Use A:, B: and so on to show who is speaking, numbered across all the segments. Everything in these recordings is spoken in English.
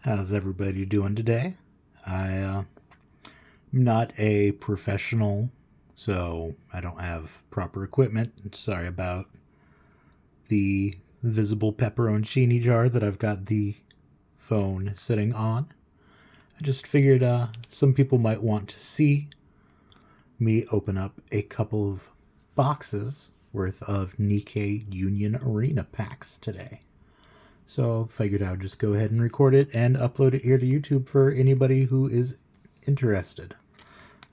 A: How's everybody doing today? I'm not a professional, so I don't have proper equipment. Sorry about the visible pepperoncini jar that I've got the phone sitting on. I just figured some people might want to see me open up a couple of boxes worth of Nikke Union Arena packs today. So figured I would just go ahead and record it and upload it here to YouTube for anybody who is interested.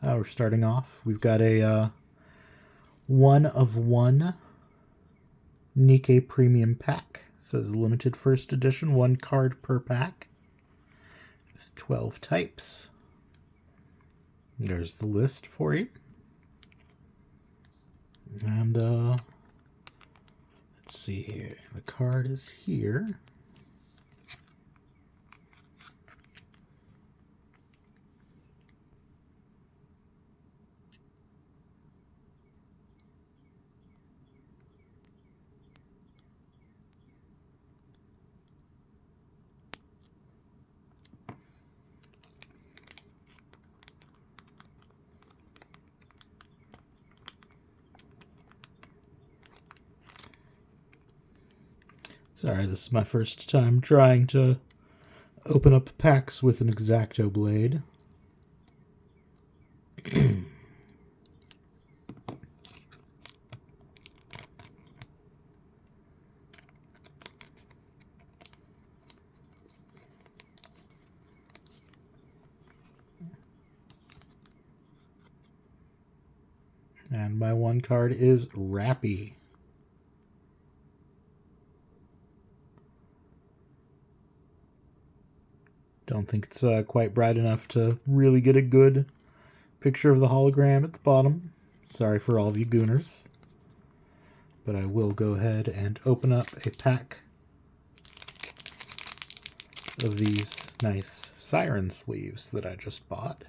A: We're starting off. We've got a one of one Nikke Premium Pack. It says limited first edition, 1 card per pack. With 12 types. There's the list for you. And let's see here. The card is here. Sorry, this is my first time trying to open up packs with an X-Acto blade. And my one card is Rappy. Don't think it's quite bright enough to really get a good picture of the hologram at the bottom. Sorry for all of you gooners. But I will go ahead and open up a pack of these nice siren sleeves that I just bought.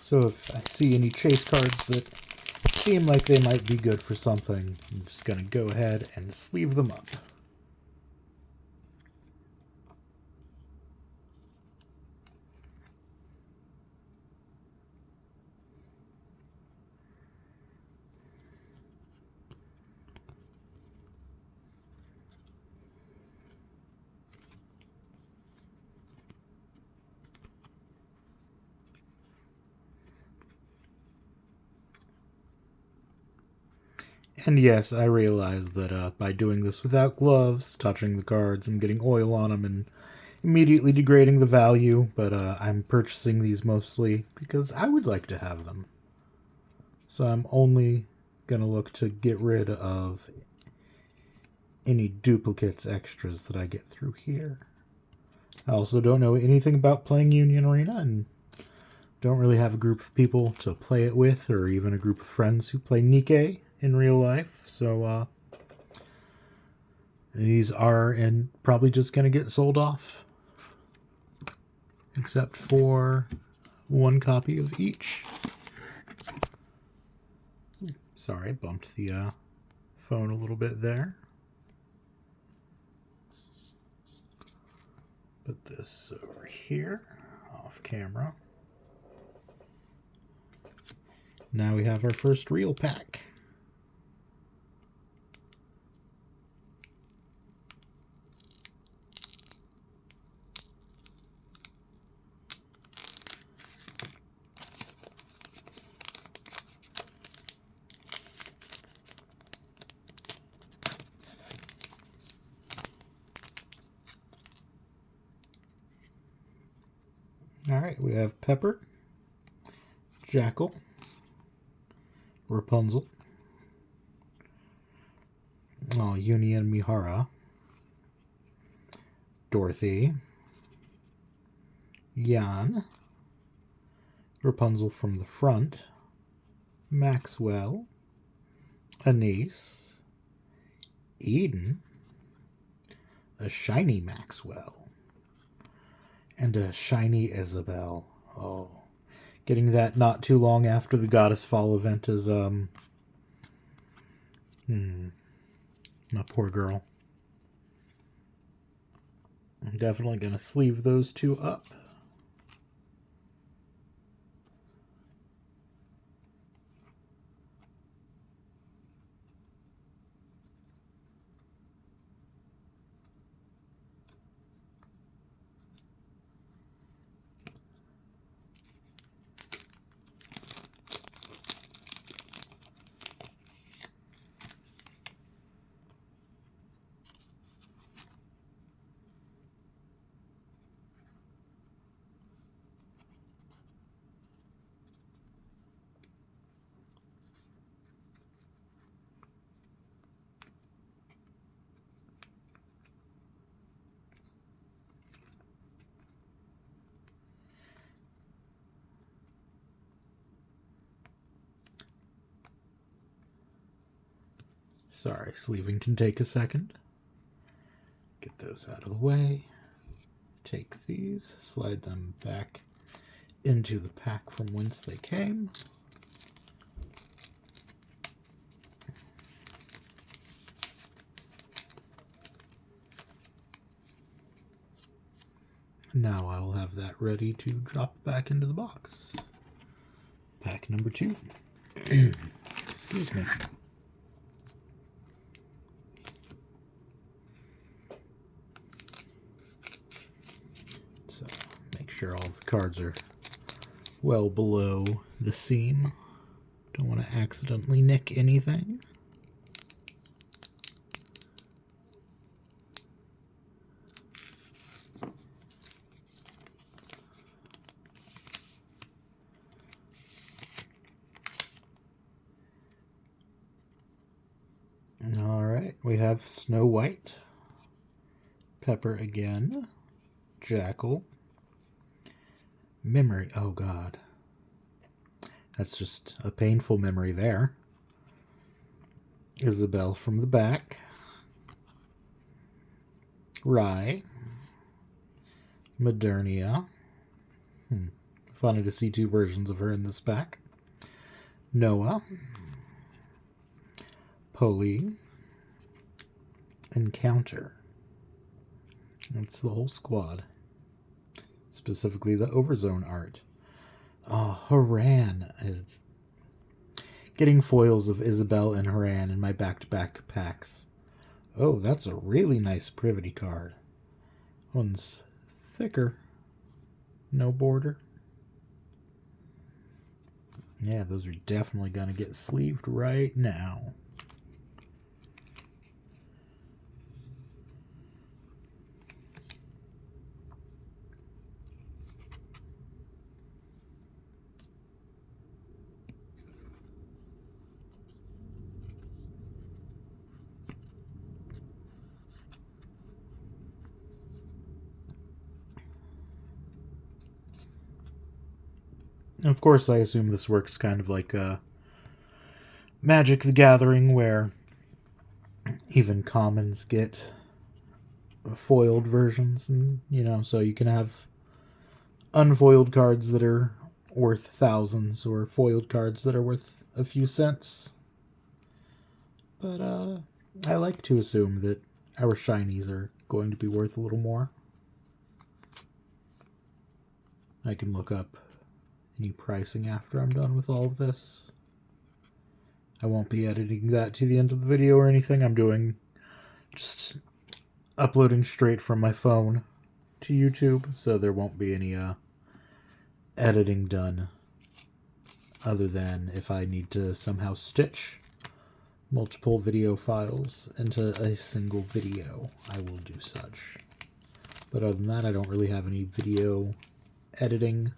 A: So if I see any chase cards that seem like they might be good for something, I'm just going to go ahead and sleeve them up. And yes, I realize that by doing this without gloves, touching the cards, I'm getting oil on them and immediately degrading the value, but I'm purchasing these mostly because I would like to have them. So I'm only going to look to get rid of any duplicates, extras that I get through here. I also don't know anything about playing Union Arena and don't really have a group of people to play it with or even a group of friends who play Nikke in real life, so these are and probably just going to get sold off, except for one copy of each. Sorry, I bumped the phone a little bit there. Put this over here, off camera. Now we have our first real pack. Alright, we have Pepper, Jackal, Rapunzel, Union Mihara, Dorothy, Jan, Rapunzel from the front, Maxwell, Anise, Eden, a shiny Maxwell, And a shiny Isabel. Oh. Getting that not too long after the Goddess Fall event is, my poor girl. I'm definitely going to sleeve those two up. Sorry, sleeving can take a second. Get those out of the way. Take these, slide them back into the pack from whence they came. Now I will have that ready to drop back into the box. Pack number 2. Excuse me. So make sure all the cards are well below the seam. Don't want to accidentally nick anything. Alright, we have Snow White, Pepper again, Jackal, Memory, oh god. That's just a painful memory there. Isabel from the back, Rye, Modernia. Funny to see 2 versions of her in this pack. Noah, Polly, Encounter. That's the whole squad. Specifically the Overzone art. Oh, Haran. Is getting foils of Isabel and Haran in my back-to-back packs. Oh, that's a really nice Privity card. One's thicker. No border. Yeah, those are definitely going to get sleeved right now. Of course, I assume this works kind of like Magic the Gathering, where even commons get foiled versions, and so you can have unfoiled cards that are worth thousands, or foiled cards that are worth a few cents. But I like to assume that our shinies are going to be worth a little more. I can look up any pricing after I'm done with all of this. I won't be editing that to the end of the video or anything. I'm doing just uploading straight from my phone to YouTube, so there won't be any editing done, other than if I need to somehow stitch multiple video files into a single video, I will do such. But other than that, I don't really have any video editing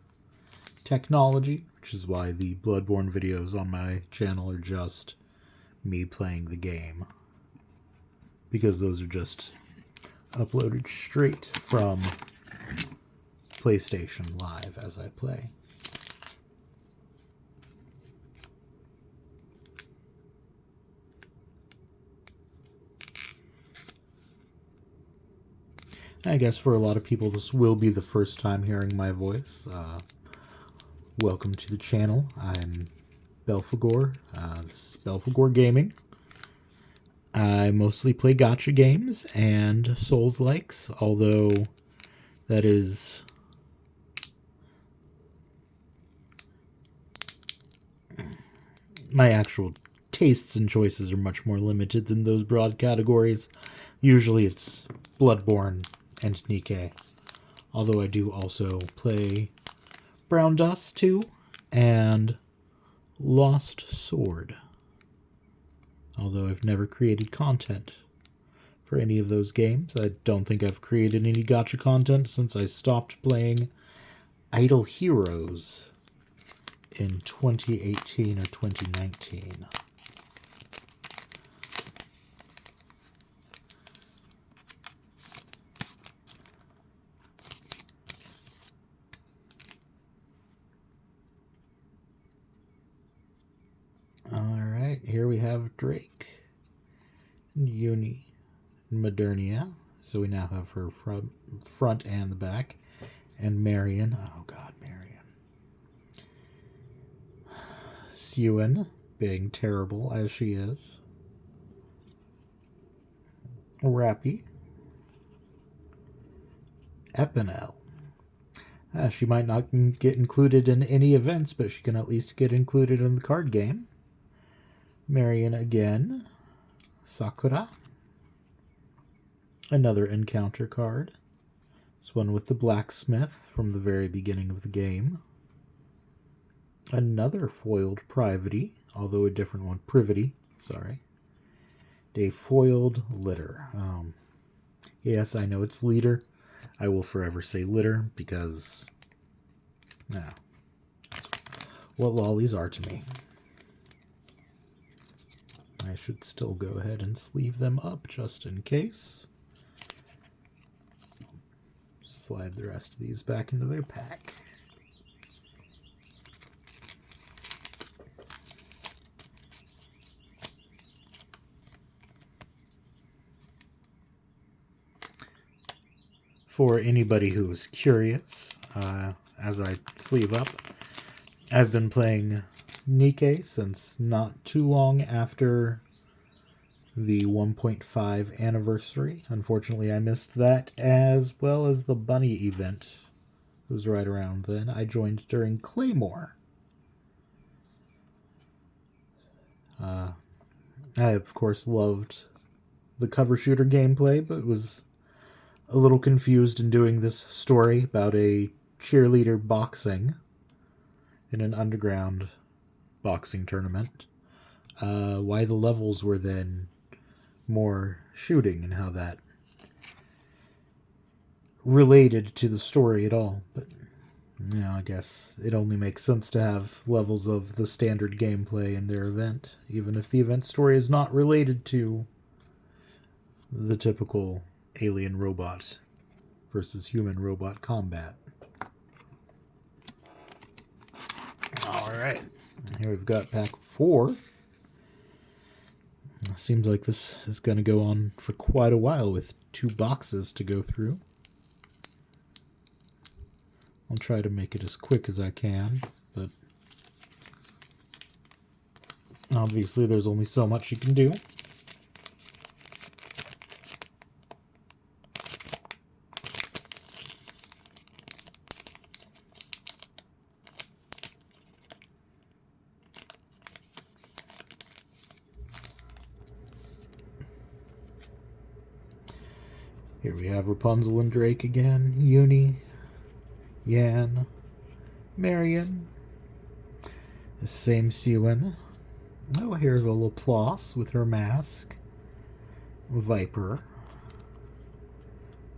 A: technology, which is why the Bloodborne videos on my channel are just me playing the game, because those are just uploaded straight from PlayStation Live as I play. I guess for a lot of people, this will be the first time hearing my voice. Welcome to the channel. I'm Belphegor. This is Belphegor Gaming. I mostly play gacha games and Souls-likes, although that is my actual tastes and choices are much more limited than those broad categories. Usually it's Bloodborne and Nikke, although I do also play Brown Dust 2 and Lost Sword, although I've never created content for any of those games. I don't think I've created any gacha content since I stopped playing Idle Heroes in 2018 or 2019. Alright, here we have Drake, Uni, and Modernia. So we now have her front and the back. And Marion. Oh god, Marion. Siwen, being terrible as she is. Rappy. Epinel. She might not get included in any events, but she can at least get included in the card game. Marion again. Sakura. Another encounter card. This one with the blacksmith from the very beginning of the game. Another foiled Privity, although a different one. Privity, sorry. A foiled Litter. Yes, I know it's Leader. I will forever say Litter because, no, that's what lollies are to me. I should still go ahead and sleeve them up just in case. Slide the rest of these back into their pack. For anybody who is curious, as I sleeve up, I've been playing Nikke since not too long after the 1.5 anniversary. Unfortunately, I missed that, as well as the bunny event. It was right around then. I joined during Claymore. I, of course, loved the cover shooter gameplay, but was a little confused in doing this story about a cheerleader boxing in an underground boxing tournament. Why the levels were then more shooting and how that related to the story at all. But, you know, I guess it only makes sense to have levels of the standard gameplay in their event, even if the event story is not related to the typical alien robot versus human robot combat. Alright, here we've got pack 4. Seems like this is going to go on for quite a while with 2 boxes to go through. I'll try to make it as quick as I can, but obviously there's only so much you can do. Here we have Rapunzel and Drake again, Uni, Yan, Marion, the same Siwen. Oh, here's a Laplace with her mask, Viper,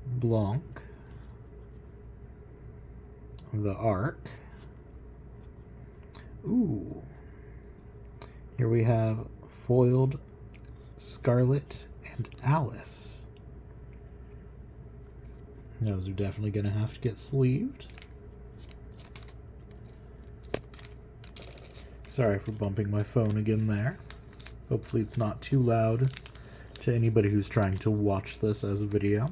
A: Blanc, the Ark. Ooh. Here we have foiled Scarlet and Alice. Those are definitely going to have to get sleeved. Sorry for bumping my phone again there. Hopefully it's not too loud to anybody who's trying to watch this as a video.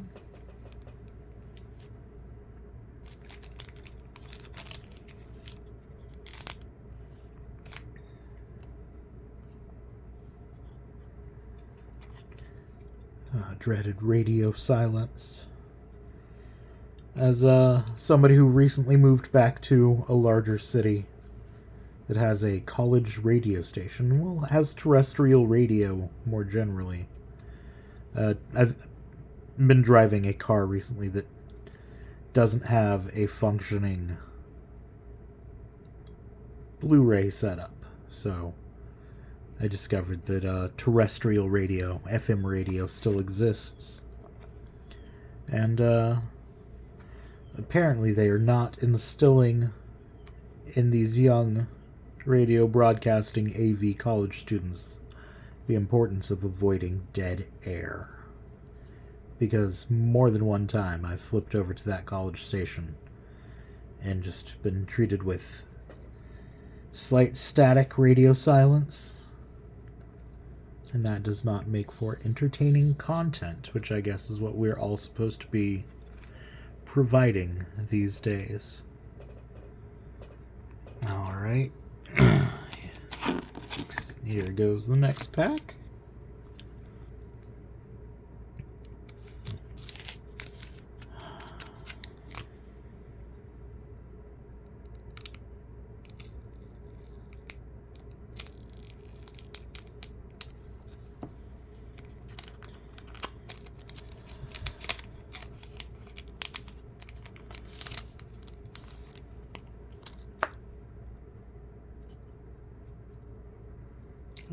A: dreaded radio silence. As somebody who recently moved back to a larger city that has a college radio station, well, has terrestrial radio more generally. I've been driving a car recently that doesn't have a functioning Blu-ray setup, so I discovered that terrestrial radio, FM radio, still exists. And apparently they are not instilling in these young radio broadcasting AV college students the importance of avoiding dead air. Because more than one time I've flipped over to that college station and just been treated with slight static radio silence. And that does not make for entertaining content, which I guess is what we're all supposed to be providing these days. Alright. Here goes the next pack.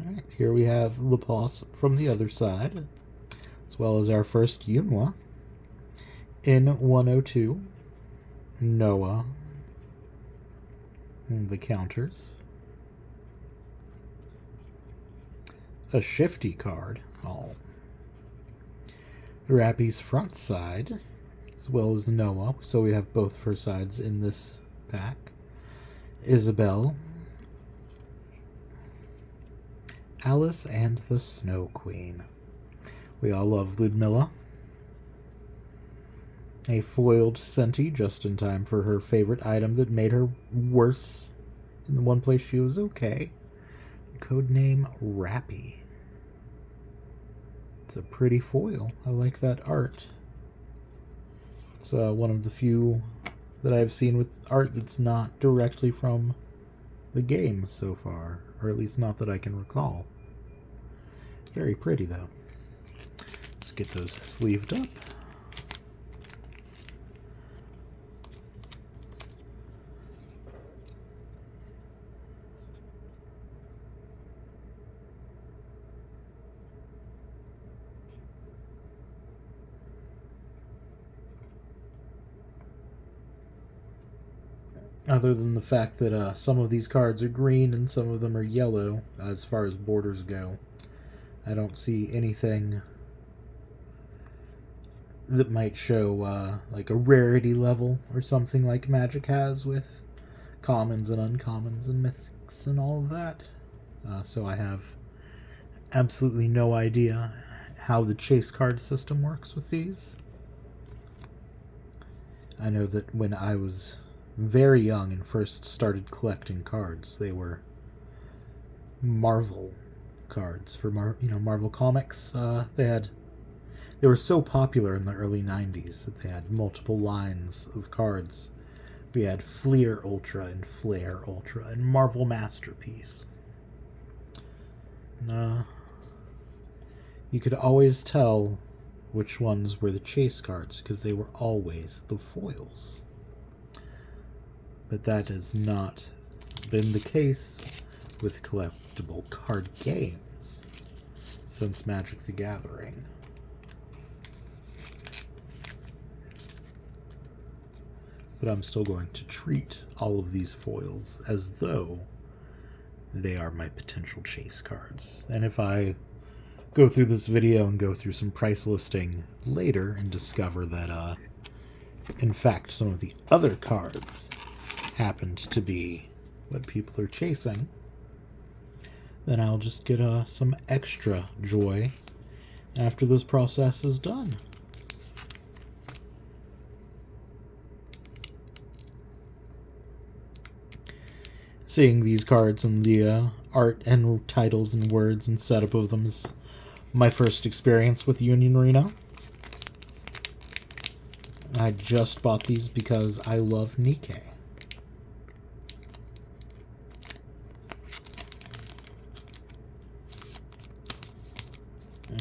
A: Alright, here we have Laplace from the other side, as well as our first Yunhua. In 102, Noah, and the counters. A shifty card. Oh. Rappy's front side, as well as Noah, so we have both first sides in this pack. Isabel, Alice and the Snow Queen. We all love Ludmilla. A foiled Senti just in time for her favorite item that made her worse in the one place she was okay. Codename Rappy. It's a pretty foil. I like that art. It's one of the few that I've seen with art that's not directly from the game so far, or at least not that I can recall. Very pretty though. Let's get those sleeved up. Other than the fact that some of these cards are green and some of them are yellow, as far as borders go, I don't see anything that might show like a rarity level or something like Magic has with commons and uncommons and mythics and all of that. So I have absolutely no idea how the chase card system works with these. I know that when I was very young and first started collecting cards, they were Marvel cards for Marvel Comics. They were so popular in the early 90s that they had multiple lines of cards. We had Fleer Ultra and Flare Ultra and Marvel Masterpiece. And, you could always tell which ones were the chase cards because they were always the foils. But that has not been the case with collectible card games since Magic the Gathering. But I'm still going to treat all of these foils as though they are my potential chase cards. And if I go through this video and go through some price listing later and discover that, in fact, some of the other cards happened to be what people are chasing, then I'll just get some extra joy after this process is done. Seeing these cards and the art and titles and words and setup of them is my first experience with Union Reno. I just bought these because I love Nikke.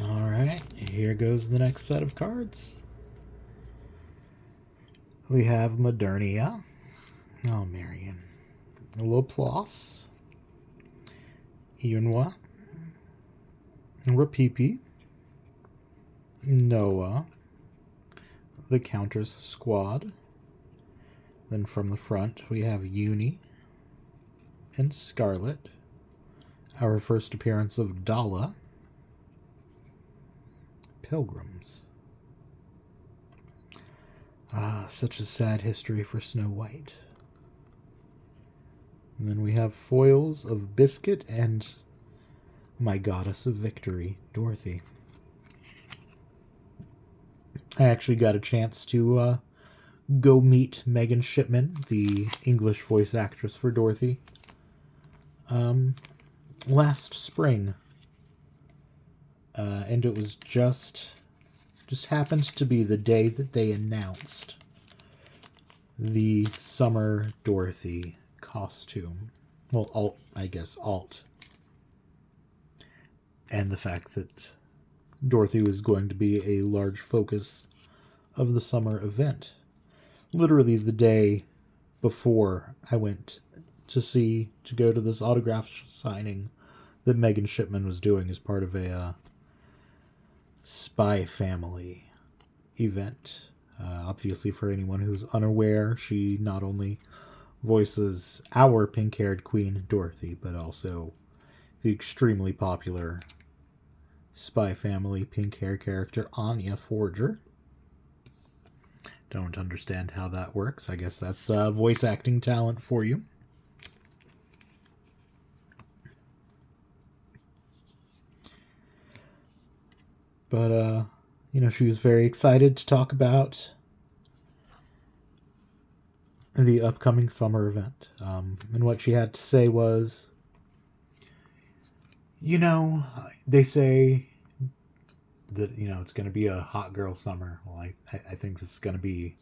A: Alright, here goes the next set of cards. We have Modernia. Oh, Marion. Laplace. Ionwa. Rapipi. Noah. The Counters Squad. Then from the front, we have Uni and Scarlet. Our first appearance of Dala. Pilgrims. Ah, such a sad history for Snow White. And then we have foils of Biscuit and my Goddess of Victory, Dorothy. I actually got a chance to go meet Megan Shipman, the English voice actress for Dorothy, last spring. And it was just happened to be the day that they announced the summer Dorothy costume. Well, alt. And the fact that Dorothy was going to be a large focus of the summer event. Literally the day before I went to go to this autograph signing that Megan Shipman was doing as part of a Spy Family event. Obviously, for anyone who's unaware, she not only voices our pink-haired Queen Dorothy, but also the extremely popular Spy Family pink hair character Anya Forger. Don't understand how that works. I guess that's voice acting talent for you. But, she was very excited to talk about the upcoming summer event. And what she had to say was, they say that, it's going to be a hot girl summer. Well, I think this is going to be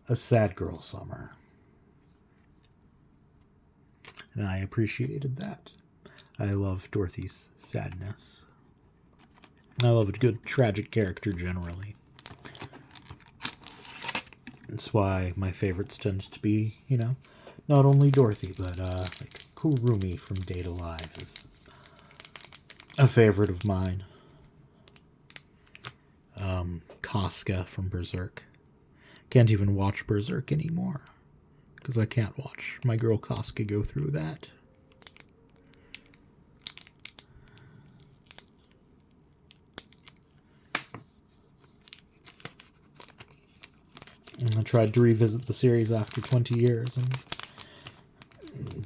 A: a sad girl summer. And I appreciated that. I love Dorothy's sadness. I love a good tragic character generally. That's why my favorites tend to be, not only Dorothy, but like Kurumi from Date A Live is a favorite of mine. Casca from Berserk. Can't even watch Berserk anymore because I can't watch my girl Casca go through that. I tried to revisit the series after 20 years and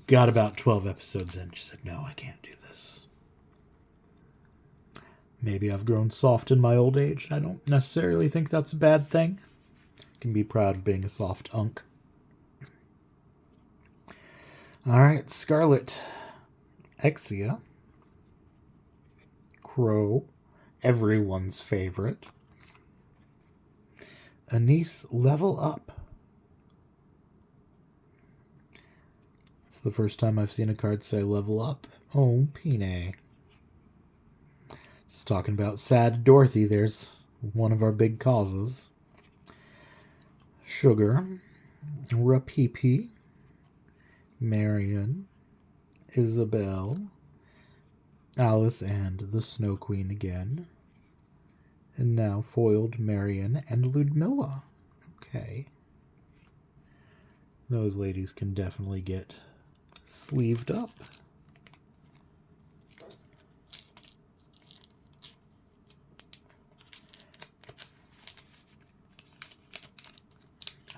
A: got about 12 episodes in. She said, no, I can't do this. Maybe I've grown soft in my old age. I don't necessarily think that's a bad thing. I can be proud of being a soft unk. Alright, Scarlet. Exia. Crow. Everyone's favorite. Anise Level Up. It's the first time I've seen a card say Level Up. Oh, Pine. Just talking about sad Dorothy, there's one of our big causes. Sugar. Rapipi. Marion. Isabel. Alice and the Snow Queen again. And now foiled Marion and Ludmilla. Okay. Those ladies can definitely get sleeved up.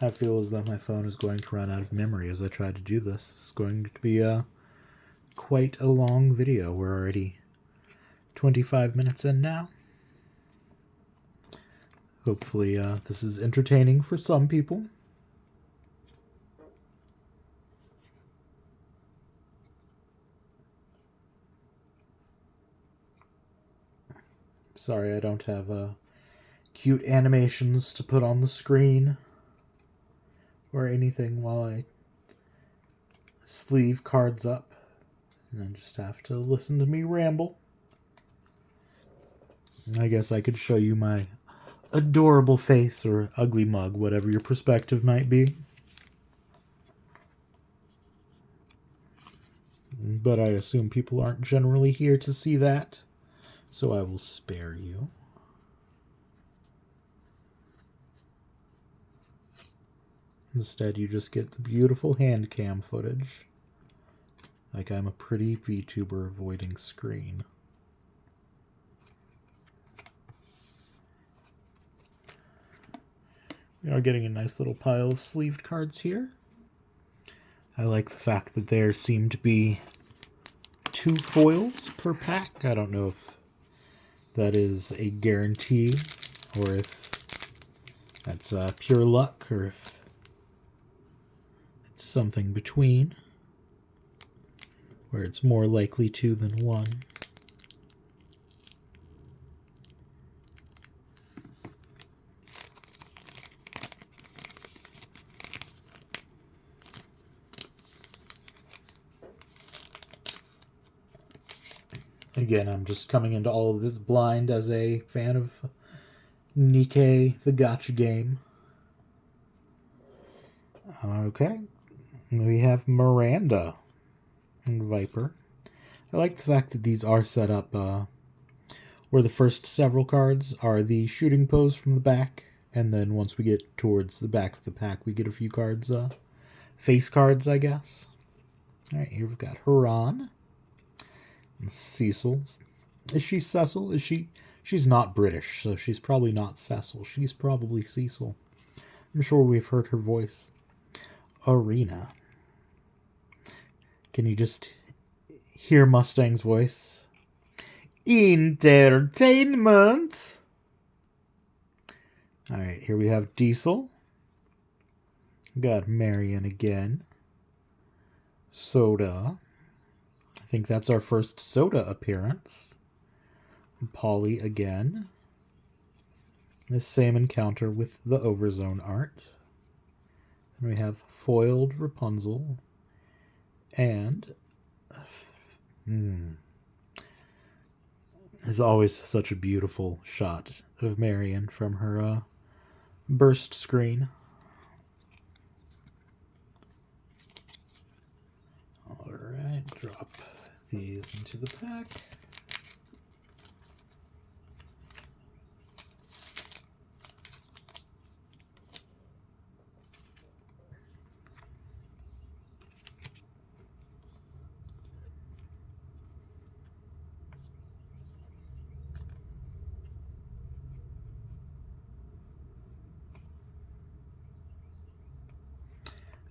A: I feel as though my phone is going to run out of memory as I try to do this. It's going to be quite a long video. We're already 25 minutes in now. Hopefully this is entertaining for some people. Sorry I don't have cute animations to put on the screen or anything while I sleeve cards up. And I just have to listen to me ramble. I guess I could show you my adorable face or ugly mug, whatever your perspective might be. But I assume people aren't generally here to see that, so I will spare you. Instead, you just get the beautiful hand cam footage. Like I'm a pretty VTuber avoiding screen. We are getting a nice little pile of sleeved cards here. I like the fact that there seem to be 2 foils per pack. I don't know if that is a guarantee or if that's pure luck or if it's something between where it's more likely 2 than 1. Again, I'm just coming into all of this blind as a fan of Nikke, the gacha game. Okay, we have Miranda and Viper. I like the fact that these are set up where the first several cards are the shooting pose from the back, and then once we get towards the back of the pack, we get a few cards, face cards, I guess. Alright, here we've got Haran. Cecil. Is she Cecil? Is she? She's not British, so she's probably not Cecil. She's probably Cecil. I'm sure we've heard her voice. Arena. Can you just hear Mustang's voice? Entertainment! Alright, here we have Diesel. Got Marion again. Soda. I think that's our first Soda appearance. Polly again. The same encounter with the Overzone art. And we have foiled Rapunzel. And is always such a beautiful shot of Marion from her burst screen. Alright, drop these into the pack.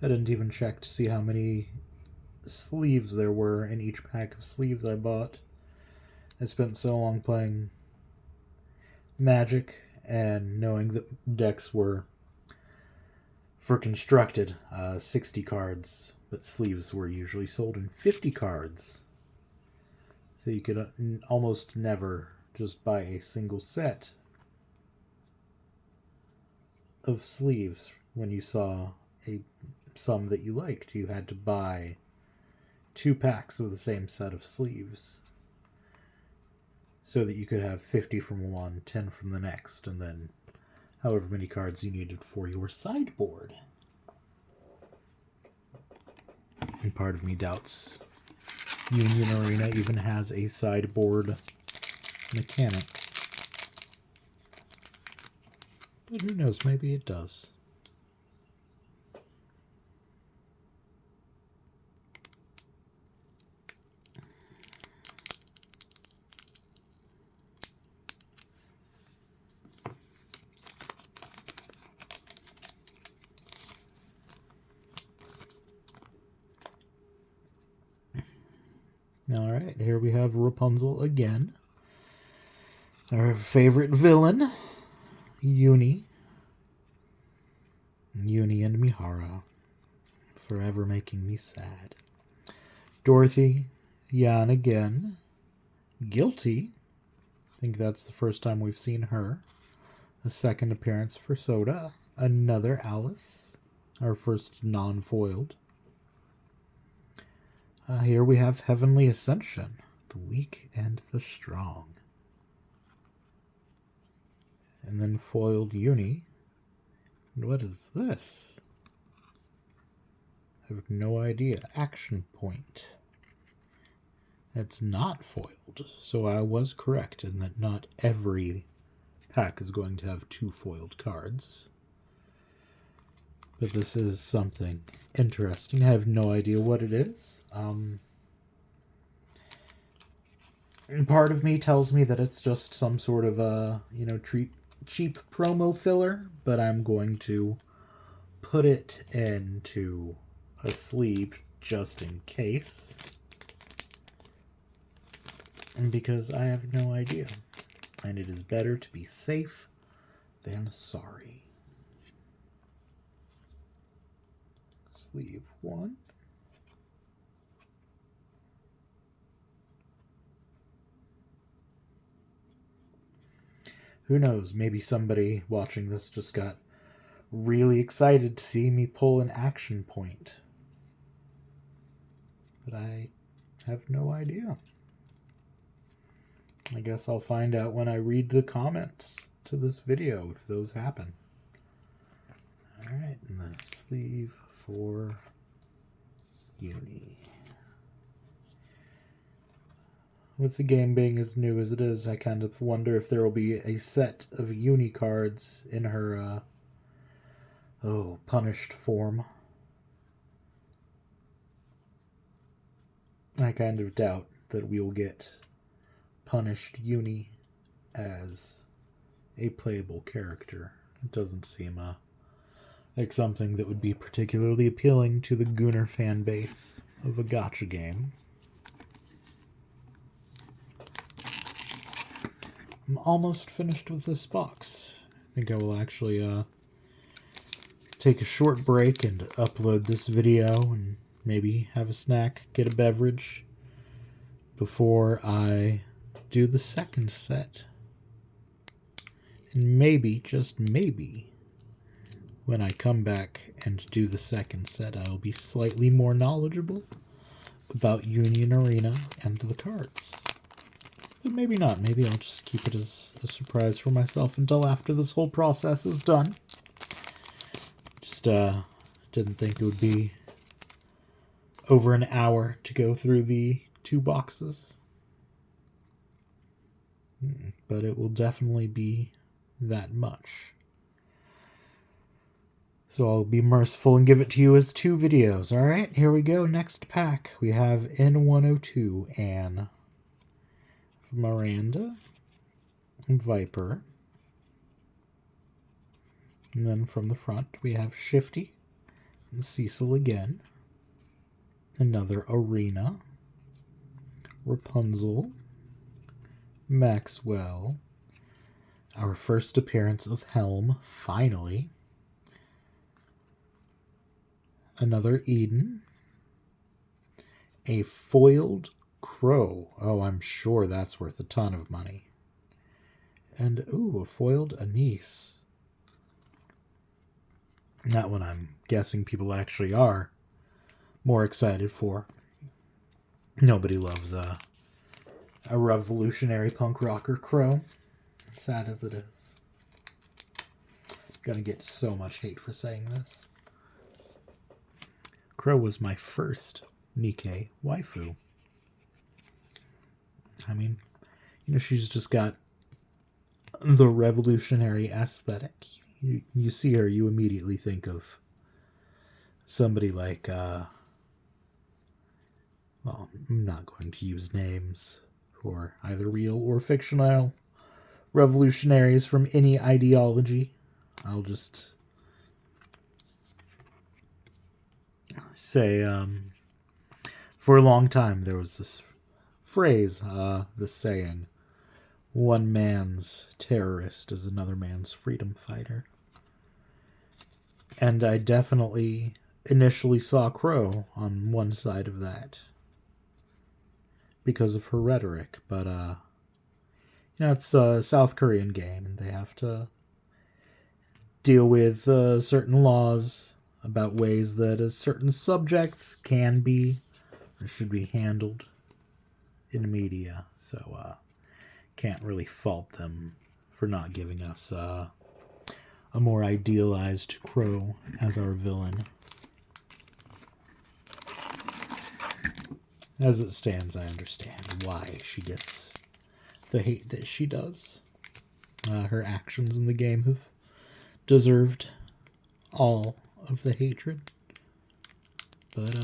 A: I didn't even check to see how many sleeves there were in each pack of sleeves I bought. I spent so long playing Magic and knowing that decks were, for constructed, 60 cards, but sleeves were usually sold in 50 cards. So you could almost never just buy a single set of sleeves when you saw some that you liked. You had to buy 2 packs of the same set of sleeves so that you could have 50 from one, 10 from the next, and then however many cards you needed for your sideboard. And part of me doubts Union Arena even has a sideboard mechanic. But who knows, maybe it does. Alright, here we have Rapunzel again. Our favorite villain, Uni. Uni and Mihara. Forever making me sad. Dorothy, Jan again. Guilty. I think that's the first time we've seen her. A second appearance for Soda. Another Alice. Our first non-foiled. Here we have Heavenly Ascension. The weak and the strong. And then foiled Uni. And what is this? I have no idea. Action Point. It's not foiled, so I was correct in that not every pack is going to have 2 foiled cards. But this is something interesting. I have no idea what it is. And part of me tells me that it's just some sort of a, cheap promo filler, but I'm going to put it into a sleeve just in case. Because I have no idea. And it is better to be safe than sorry. Sleeve 1. Who knows, maybe somebody watching this just got really excited to see me pull an Action Point. But I have no idea. I guess I'll find out when I read the comments to this video if those happen. Alright, and then a sleeve for Uni. With the game being as new as it is, I kind of wonder if there will be a set of Uni cards in her, punished form. I kind of doubt that we will get punished Uni as a playable character. It doesn't seem, like something that would be particularly appealing to the Gunnar fan base of a gacha game. I'm almost finished with this box. I think I will actually take a short break and upload this video and maybe have a snack, get a beverage before I do the second set. And maybe, just maybe, when I come back and do the second set, I'll be slightly more knowledgeable about Union Arena and the cards. But maybe not. Maybe I'll just keep it as a surprise for myself until after this whole process is done. Just didn't think it would be over an hour to go through the 2 boxes. But it will definitely be that much. So I'll be merciful and give it to you as 2 videos. Alright, here we go. Next pack. We have N102 Anne, Miranda, Viper. And then from the front we have Shifty and Cecil again. Another Arena, Rapunzel, Maxwell. Our first appearance of Helm, finally. Another Eden. A foiled Crow. Oh, I'm sure that's worth a ton of money. And, ooh, a foiled Anise. That one I'm guessing people actually are more excited for. Nobody loves a revolutionary punk rocker Crow. Sad as it is. Gonna get so much hate for saying this. Crow was my first Nikke waifu. I mean, she's just got the revolutionary aesthetic. You see her, you immediately think of somebody like, well, I'm not going to use names for either real or fictional revolutionaries from any ideology. I'll just say, for a long time there was this phrase, this saying, one man's terrorist is another man's freedom fighter. And I definitely initially saw Crow on one side of that because of her rhetoric, but Yeah, it's a South Korean game, and they have to deal with certain laws about ways that certain subjects can be or should be handled in media. So, can't really fault them for not giving us a more idealized Crow as our villain. As it stands, I understand why she gets the hate that she does. Her actions in the game have deserved all of the hatred. But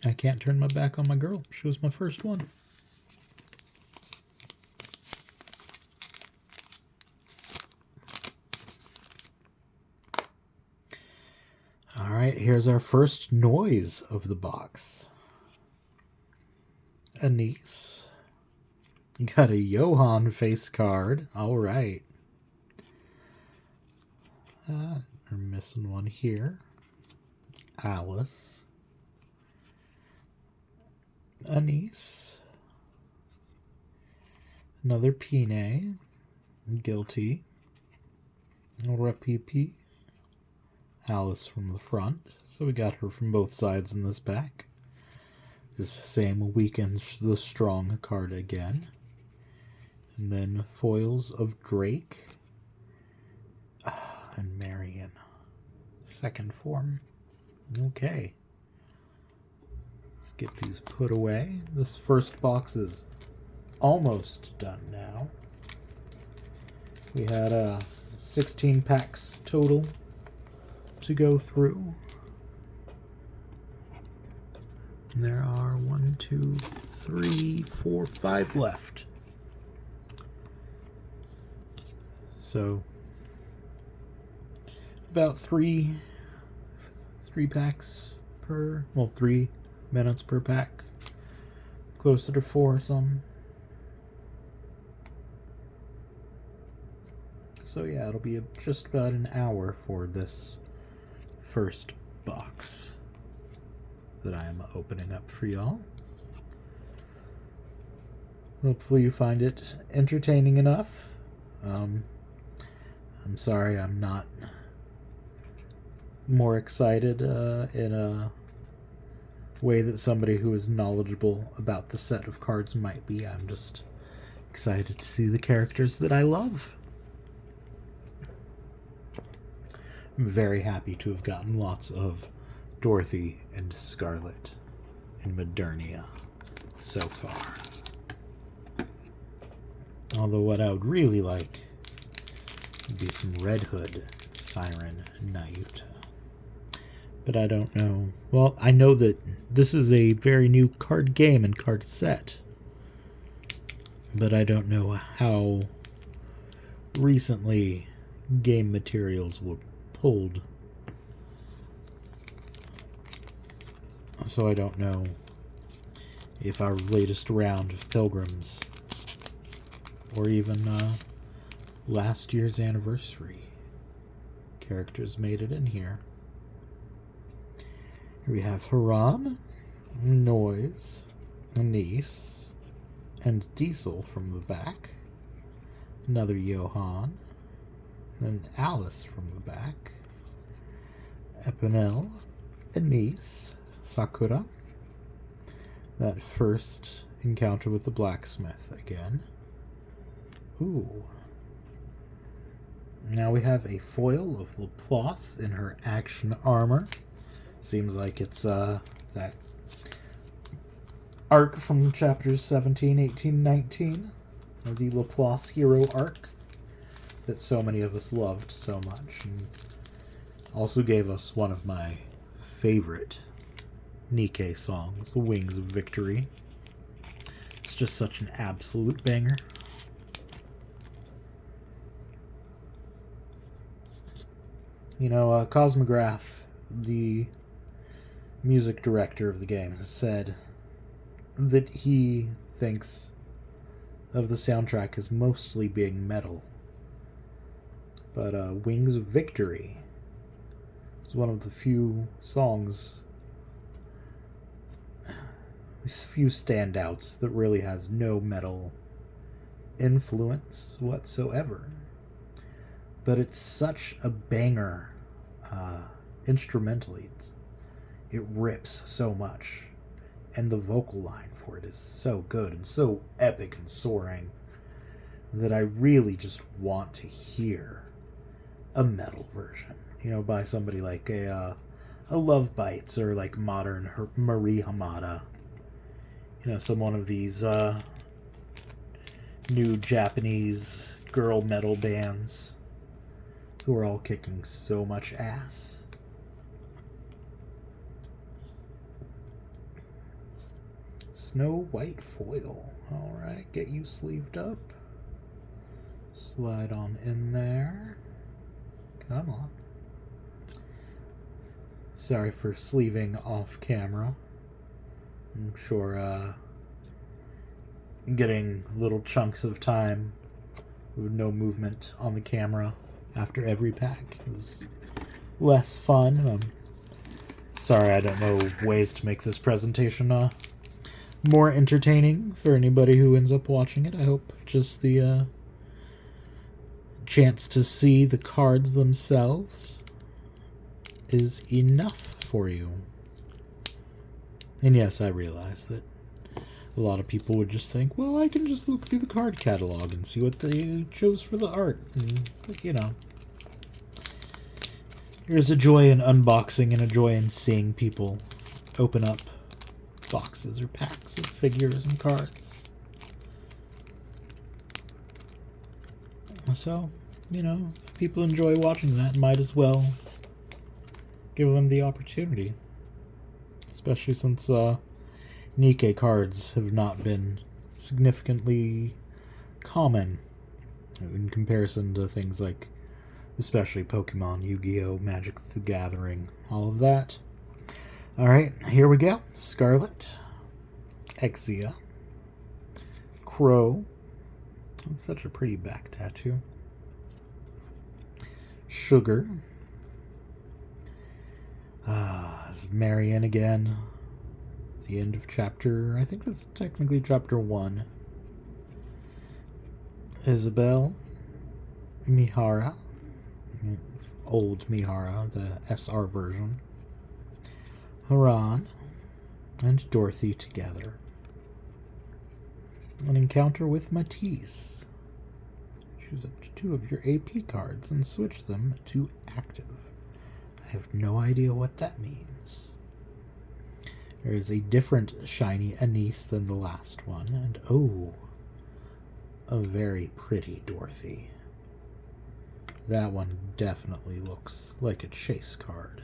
A: I can't turn my back on my girl. She was my first one. Alright, here's our first noise of the box. Anise. You got a Johann face card. Alright. We're missing one here. Alice. Anise. Another Pine. Guilty. Repipi. Alice from the front. So we got her from both sides in this pack. This same weakens the strong card again. And then foils of Drake. And Marion. Second form. Okay. Let's get these put away. This first box is almost done now. We had 16 packs total to go through. And there are 1, 2, 3, 4, 5 left. So about three packs per, well, 3 minutes per pack. Closer to 4 some. So yeah, it'll be just about an hour for this first box that I am opening up for y'all. Hopefully you find it entertaining enough. I'm sorry I'm not more excited in a way that somebody who is knowledgeable about the set of cards might be. I'm just excited to see the characters that I love. I'm very happy to have gotten lots of Dorothy and Scarlet and Modernia so far. Although what I would really like would be some Red Hood, Siren, Nayuta. But I don't know. Well, I know that this is a very new card game and card set. But I don't know how recently game materials were pulled. So I don't know if our latest round of Pilgrims or even last year's anniversary characters made it in here. Here we have Haram, Noise, Anise, and Diesel from the back. Another Johann, and then Alice from the back. Epinel, Anise, Sakura. That first encounter with the blacksmith again. Ooh. Now we have a foil of Laplace in her action armor. Seems like it's that arc from chapters 17, 18, 19. The Laplace hero arc that so many of us loved so much. And also gave us one of my favorite Nikke songs, Wings of Victory. It's just such an absolute banger. You know, Cosmograph, the music director of the game, has said that he thinks of the soundtrack as mostly being metal. But Wings of Victory is one of the few songs, few standouts that really has no metal influence whatsoever. But it's such a banger instrumentally. It rips so much. And the vocal line for it is so good and so epic and soaring that I really just want to hear a metal version, by somebody like a Love Bites or like modern Marie Hamada, some one of these new Japanese girl metal bands who are all kicking so much ass. Snow White foil. Alright, get you sleeved up. Slide on in there. Come on. Sorry for sleeving off camera. I'm sure getting little chunks of time with no movement on the camera after every pack is less fun. I'm sorry, I don't know of ways to make this presentation more entertaining for anybody who ends up watching it. I hope just the chance to see the cards themselves is enough for you. And yes, I realize that a lot of people would just think, well, I can just look through the card catalog and see what they chose for the art. And, there's a joy in unboxing and a joy in seeing people open up boxes or packs of figures and cards. So, if people enjoy watching that, might as well give them the opportunity. Especially since Nikke cards have not been significantly common in comparison to things like, especially Pokemon, Yu-Gi-Oh!, Magic the Gathering, all of that. Alright, here we go. Scarlet, Exia, Crow. That's such a pretty back tattoo. Sugar. Is Marion again. The end of chapter, I think that's technically chapter 1. Isabel. Mihara. Old Mihara, the SR version. Haran and Dorothy together. An encounter with Matisse. Choose up to 2 of your AP cards and switch them to active. I have no idea what that means. There is a different shiny Anise than the last one, and a very pretty Dorothy. That one definitely looks like a chase card.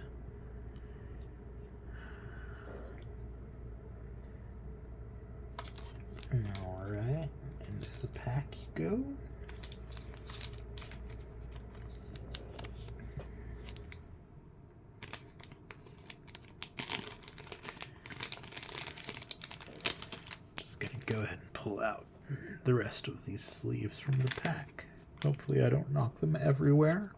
A: Alright, into the pack you go. Just gonna go ahead and pull out the rest of these sleeves from the pack. Hopefully I don't knock them everywhere.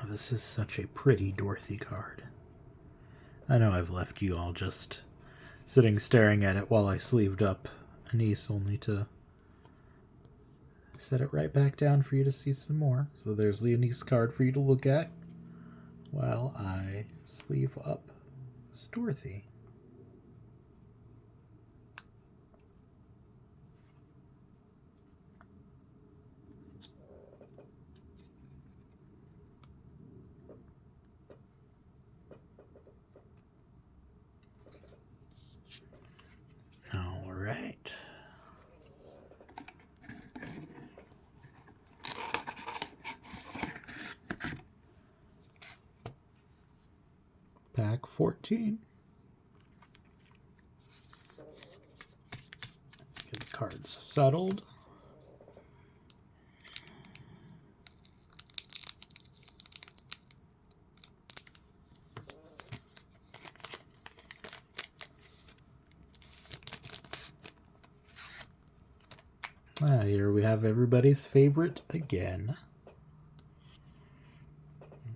A: This is such a pretty Dorothy card. I know I've left you all just sitting staring at it while I sleeved up Anise, only to set it right back down for you to see some more. So there's the Anise card for you to look at while I sleeve up this Dorothy. All right. Pack 14. Get the cards settled. Here we have everybody's favorite again.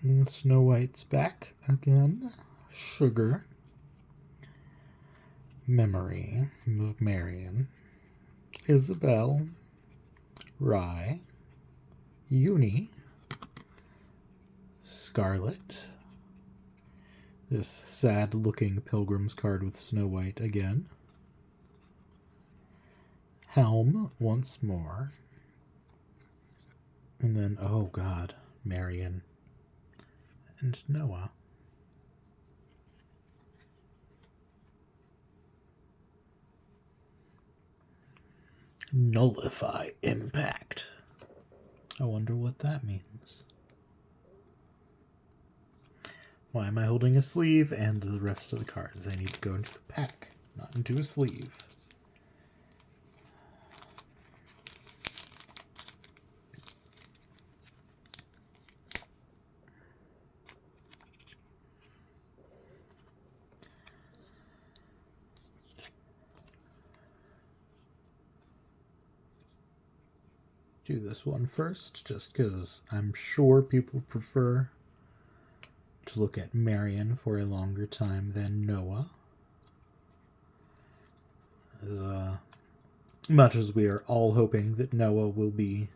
A: And Snow White's back again. Sugar. Memory of Marion. Isabel. Rye. Uni. Scarlet. This sad-looking pilgrim's card with Snow White again. Helm once more. And then, oh god, Marion and Noah. Nullify impact. I wonder what that means. Why am I holding a sleeve and the rest of the cards? They need to go into the pack, not into a sleeve. Do this one first, just because I'm sure people prefer to look at Marion for a longer time than Noah. As much as we are all hoping that Noah will be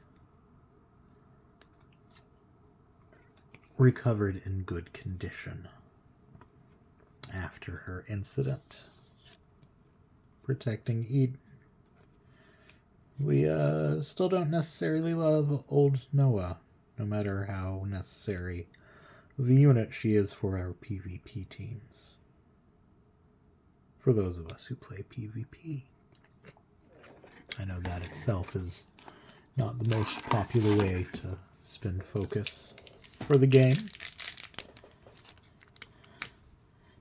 A: recovered in good condition after her incident protecting Eden. We still don't necessarily love old Noah, no matter how necessary of a unit she is for our PvP teams. For those of us who play PvP. I know that itself is not the most popular way to spend focus for the game.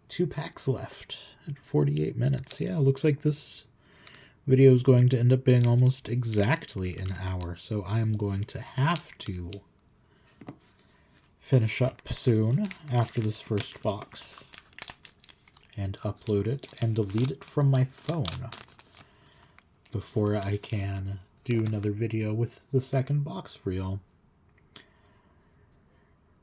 A: 2 packs left at 48 minutes. Yeah, looks like this video is going to end up being almost exactly an hour, so I'm going to have to finish up soon after this first box and upload it and delete it from my phone before I can do another video with the second box for y'all.